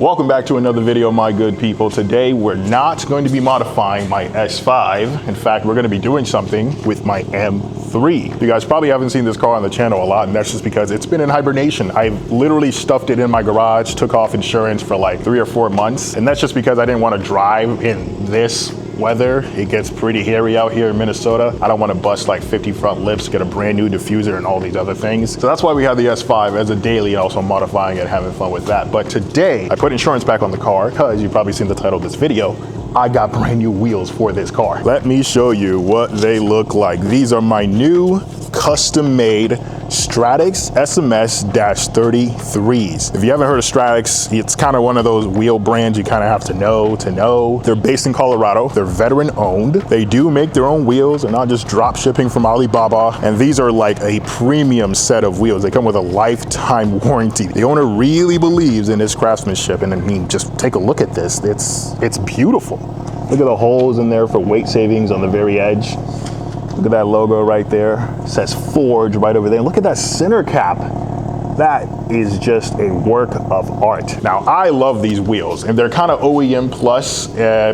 Welcome back to another video, my good people. Today, we're not going to be modifying my S5. In fact, we're going to be doing something with my M3. You guys probably haven't seen this car on the channel a lot, and that's just because it's been in hibernation. I've literally stuffed it in my garage, took off insurance for like 3 or 4 months, and that's just because I didn't want to drive in this weather. It gets pretty hairy out here in Minnesota. I don't want to bust like 50 front lifts, get a brand new diffuser and all these other things. So that's why we have the S5 as a daily, and also modifying it, having fun with that. But today, I put insurance back on the car because you've probably seen the title of this video. I got brand new wheels for this car. Let me show you what they look like. These are my new custom-made Stratix SMS-33s. If you haven't heard of Stratix, it's kind of one of those wheel brands you kind of have to know. They're based in Colorado. They're veteran owned. They do make their own wheels. They're not just drop shipping from Alibaba. And these are like a premium set of wheels. They come with a lifetime warranty. The owner really believes in his craftsmanship. And I mean, just take a look at this. It's beautiful. Look at the holes in there for weight savings on the very edge. Look at that logo right there. It says Forge right over there. Look at that center cap. That is just a work of art. Now, I love these wheels, and they're kind of OEM plus.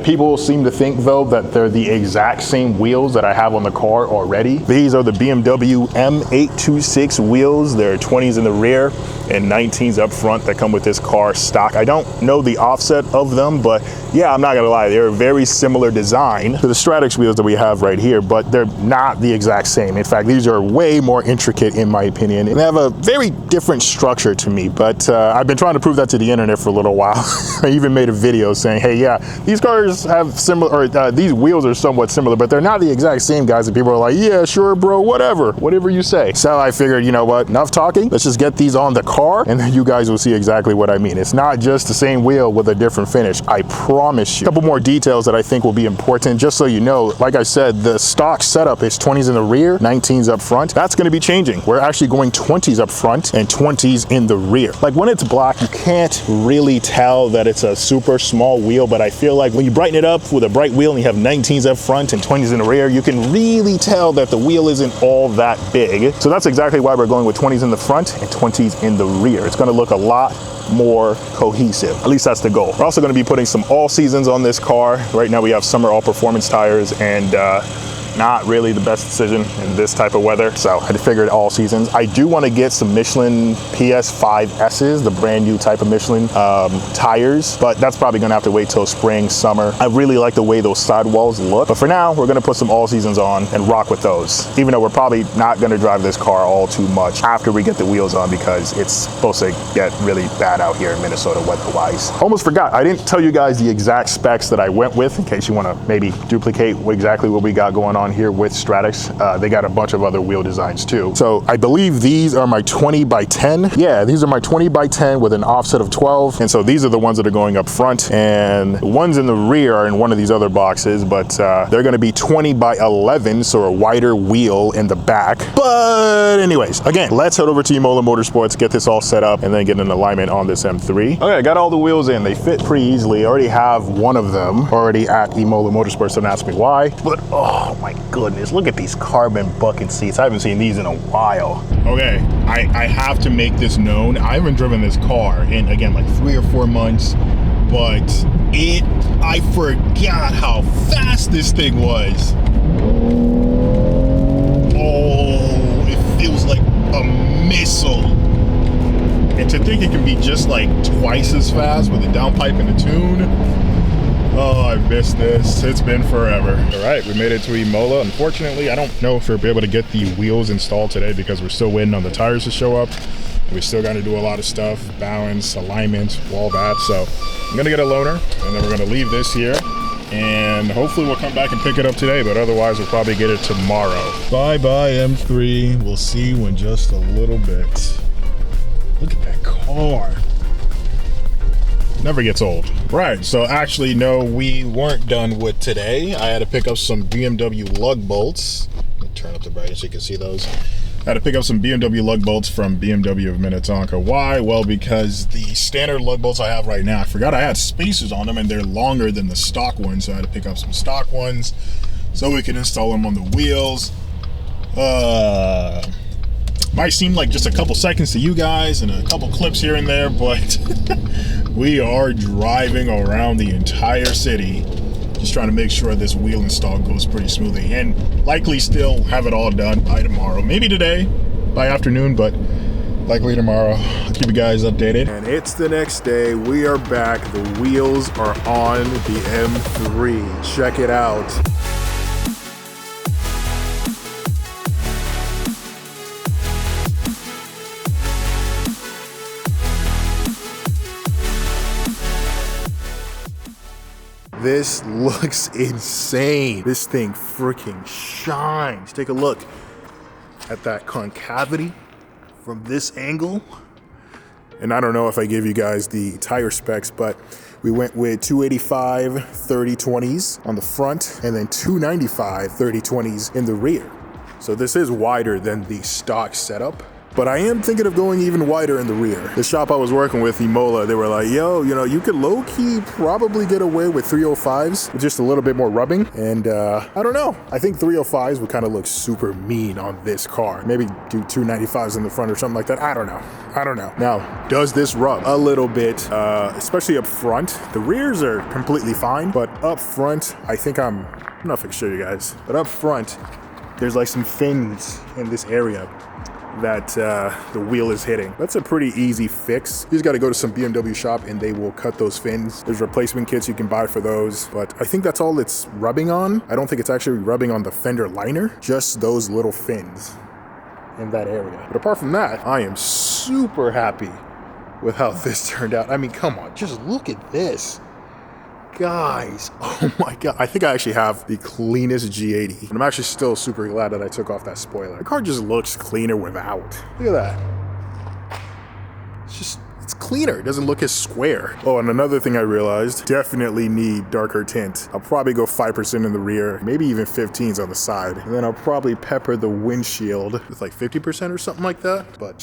People seem to think, though, that they're the exact same wheels that I have on the car already. These are the BMW M826 wheels. They're 20s in the rear and 19s up front that come with this car stock. I don't know the offset of them, but yeah, I'm not gonna lie, they're a very similar design to the Stratix wheels that we have right here, but they're not the exact same. In fact, these are way more intricate in my opinion, and they have a very different structure to me, but I've been trying to prove that to the internet for a little while. I even made a video saying, hey, yeah, these cars have similar, or these wheels are somewhat similar, but they're not the exact same, guys. And people are like, yeah, sure, bro, whatever you say. So I figured, you know what, enough talking. Let's just get these on the car, and then you guys will see exactly what I mean. It's not just the same wheel with a different finish. I promise you. A couple more details that I think will be important, just so you know. Like I said, the stock setup is 20s in the rear, 19s up front. That's going to be changing. We're actually going 20s up front and 20s in the rear. Like when it's black, you can't really tell that it's a super small wheel, but I feel like when you brighten it up with a bright wheel and you have 19s up front and 20s in the rear, you can really tell that the wheel isn't all that big. So that's exactly why we're going with 20s in the front and 20s in the rear. It's going to look a lot more cohesive. At least that's the goal. We're also going to be putting some all seasons on this car. Right now we have summer all performance tires, and not really the best decision in this type of weather, so I figured all seasons. I do want to get some Michelin PS5S's, the brand new type of Michelin tires, but that's probably gonna have to wait till spring, summer. I really like the way those sidewalls look, but for now, we're gonna put some all seasons on and rock with those, even though we're probably not gonna drive this car all too much after we get the wheels on, because it's supposed to get really bad out here in Minnesota weather-wise. Almost forgot, I didn't tell you guys the exact specs that I went with, in case you wanna maybe duplicate exactly what we got going on here with Stratix. They got a bunch of other wheel designs too. So I believe these are my 20 by 10. Yeah, these are my 20 by 10 with an offset of 12. And so these are the ones that are going up front, and the ones in the rear are in one of these other boxes, but they're gonna be 20 by 11, so a wider wheel in the back. But anyways, again, let's head over to Imola Motorsports, get this all set up, and then get an alignment on this M3. Okay, I got all the wheels in. They fit pretty easily. I already have one of them already at Imola Motorsports, don't ask me why, but oh my goodness, look at these carbon bucket seats. I haven't seen these in a while. Okay, I have to make this known. I haven't driven this car in, again, like 3 or 4 months, but I forgot how fast this thing was. Oh, it feels like a missile. And to think it can be just like twice as fast with a downpipe and a tune. Oh, I missed this. It's been forever. All right, we made it to Imola. Unfortunately, I don't know if we'll be able to get the wheels installed today because we're still waiting on the tires to show up. We still got to do a lot of stuff, balance, alignment, all that. So I'm gonna get a loaner, and then we're gonna leave this here, and hopefully we'll come back and pick it up today, but otherwise we'll probably get it tomorrow. Bye-bye, M3. We'll see you in just a little bit. Look at that car. Never gets old. Right, so actually, no, we weren't done with today. I had to pick up some BMW lug bolts. Let me turn up the brightness so you can see those. I had to pick up some BMW lug bolts from BMW of Minnetonka. Why? Well, because the standard lug bolts I have right now, I forgot I had spacers on them, and they're longer than the stock ones, so I had to pick up some stock ones so we can install them on the wheels. Might seem like just a couple seconds to you guys and a couple clips here and there, but we are driving around the entire city just trying to make sure this wheel install goes pretty smoothly, and likely still have it all done by tomorrow. Maybe today by afternoon, but likely tomorrow. I'll keep you guys updated. And it's the next day. We are back. The wheels are on the M3. Check it out. This looks insane. This thing freaking shines. Take a look at that concavity from this angle. And I don't know if I gave you guys the tire specs, but we went with 285 30/20s on the front and then 295 30/20s in the rear. So this is wider than the stock setup. But I am thinking of going even wider in the rear. The shop I was working with, Imola, they were like, yo, you know, you could low-key probably get away with 305s with just a little bit more rubbing. And I don't know. I think 305s would kind of look super mean on this car. Maybe do 295s in the front or something like that. I don't know. Now, does this rub? A little bit, especially up front. The rears are completely fine, but up front, I think I'm not gonna show you guys, but up front, there's like some fins in this area that the wheel is hitting. That's a pretty easy fix. You just got to go to some BMW shop and they will cut those fins. There's replacement kits you can buy for those, but I think that's all it's rubbing on. I don't think it's actually rubbing on the fender liner, just those little fins in that area. But apart from that, I am super happy with how this turned out. I mean, come on, just look at this. Guys, oh my God. I think I actually have the cleanest G80. And I'm actually still super glad that I took off that spoiler. The car just looks cleaner without. Look at that. It's cleaner. It doesn't look as square. Oh, and another thing I realized, definitely need darker tint. I'll probably go 5% in the rear, maybe even 15s on the side. And then I'll probably pepper the windshield with like 50% or something like that. But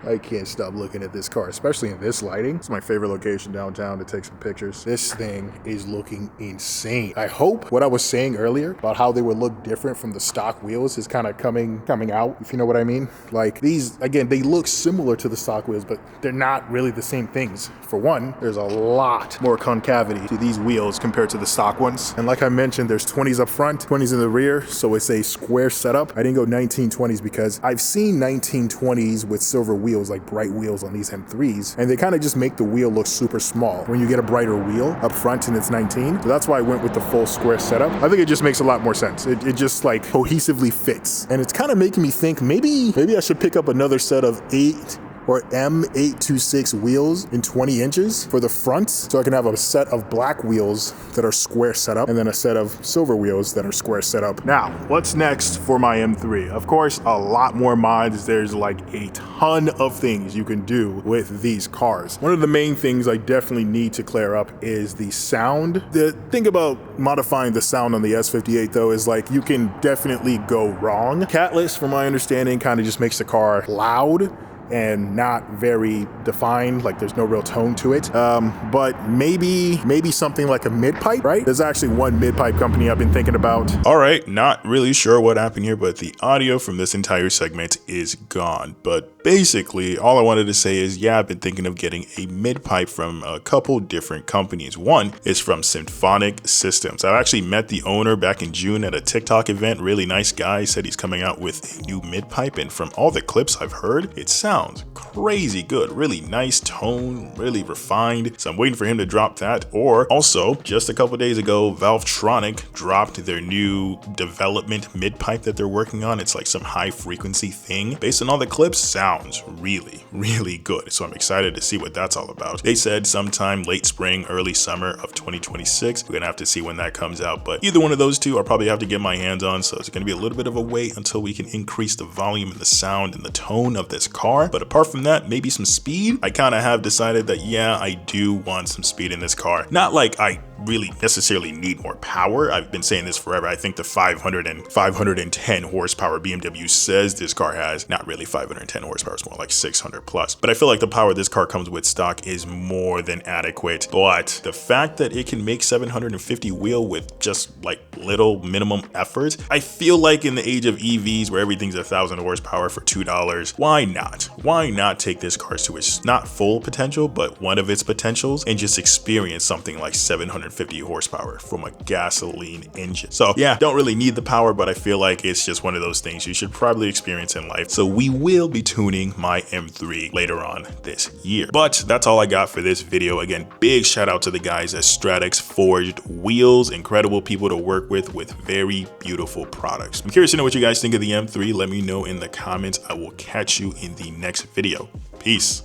I can't stop looking at this car, especially in this lighting. It's my favorite location downtown to take some pictures. This thing is looking insane. I hope what I was saying earlier about how they would look different from the stock wheels is kind of coming out, if you know what I mean. Like these, again, they look similar to the stock wheels, but they're not really the same things. For one, there's a lot more concavity to these wheels compared to the stock ones. And like I mentioned, there's 20s up front, 20s in the rear, so it's a square setup. I didn't go 1920s because I've seen 1920s with silver wheels, like bright wheels on these M3s, and they kind of just make the wheel look super small when you get a brighter wheel up front and it's 19. So that's why I went with the full square setup. I think it just makes a lot more sense. It just like cohesively fits. And it's kind of making me think maybe I should pick up another set of 8 or M826 wheels in 20 inches for the front, so I can have a set of black wheels that are square setup and then a set of silver wheels that are square setup. Now, what's next for my M3? Of course, a lot more mods. There's like a ton of things you can do with these cars. One of the main things I definitely need to clear up is the sound. The thing about modifying the sound on the S58 though is like you can definitely go wrong. Catless, from my understanding, kind of just makes the car loud and not very defined, like there's no real tone to it. But maybe something like a mid-pipe, right? There's actually one mid-pipe company I've been thinking about. All right, not really sure what happened here, but the audio from this entire segment is gone. But basically, all I wanted to say is, yeah, I've been thinking of getting a mid-pipe from a couple different companies. One is from Symphonic Systems. I actually met the owner back in June at a TikTok event. Really nice guy. He said he's coming out with a new mid-pipe, and from all the clips I've heard, it sounds crazy good. Really nice tone, really refined. So I'm waiting for him to drop that. Or also, just a couple days ago, Valvetronic dropped their new development mid-pipe that they're working on. It's like some high frequency thing. Based on all the clips, sounds really, really good. So I'm excited to see what that's all about. They said sometime late spring, early summer of 2026. We're gonna have to see when that comes out. But either one of those two I'll probably have to get my hands on. So it's gonna be a little bit of a wait until we can increase the volume and the sound and the tone of this car. But apart from that, maybe some speed. I kind of have decided that, yeah, I do want some speed in this car. Not like I really necessarily need more power. I've been saying this forever. I think the 500 and 510 horsepower BMW says this car has, not really 510 horsepower, it's more like 600 plus. But I feel like the power this car comes with stock is more than adequate. But the fact that it can make 750 wheel with just like little minimum effort, I feel like in the age of EVs where everything's 1,000 horsepower for $2, why not? Why not take this car to its not full potential, but one of its potentials, and just experience something like 750 horsepower from a gasoline engine? So yeah, don't really need the power, but I feel like it's just one of those things you should probably experience in life. So we will be tuning my M3 later on this year. But that's all I got for this video. Again, big shout out to the guys at Stratix Forged Wheels. Incredible people to work with very beautiful products. I'm curious to know what you guys think of the M3. Let me know in the comments. I will catch you in the next video. Peace.